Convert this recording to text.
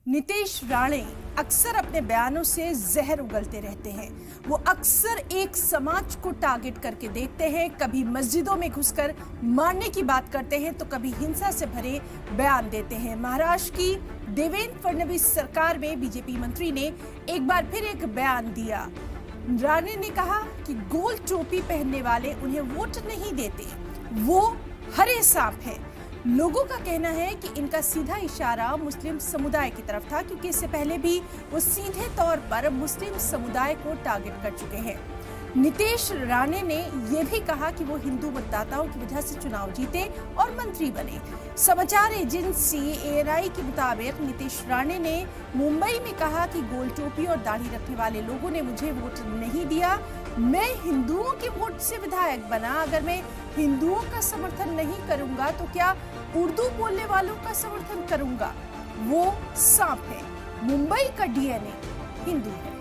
नीतीश राणे अक्सर अपने बयानों से जहर उगलते रहते हैं। वो अक्सर एक समाज को टारगेट करके देखते हैं, कभी मस्जिदों में घुसकर मारने की बात करते हैं तो कभी हिंसा से भरे बयान देते हैं। महाराष्ट्र की देवेंद्र फडणवीस सरकार में बीजेपी मंत्री ने एक बार फिर एक बयान दिया। राणे ने कहा कि गोल टोपी पहनने वाले उन्हें वोट नहीं देते, वो हरे सांप है। लोगों का कहना है कि इनका सीधा इशारा मुस्लिम समुदाय की तरफ था, क्योंकि इससे पहले भी वो सीधे तौर पर मुस्लिम समुदाय को टारगेट कर चुके हैं। नीतीश राणे ने यह भी कहा कि वो हिंदू मतदाताओं की वजह से चुनाव जीते और मंत्री बने। समाचार एजेंसी ANI के मुताबिक नीतीश राणे ने मुंबई में कहा कि गोल टोपी और दाढ़ी रखने वाले लोगों ने मुझे वोट नहीं दिया। मैं हिंदुओं के वोट से विधायक बना। अगर मैं हिंदुओं का समर्थन नहीं करूंगा तो क्या उर्दू बोलने वालों का समर्थन करूंगा? वो सांप है। मुंबई का DNA हिंदू है।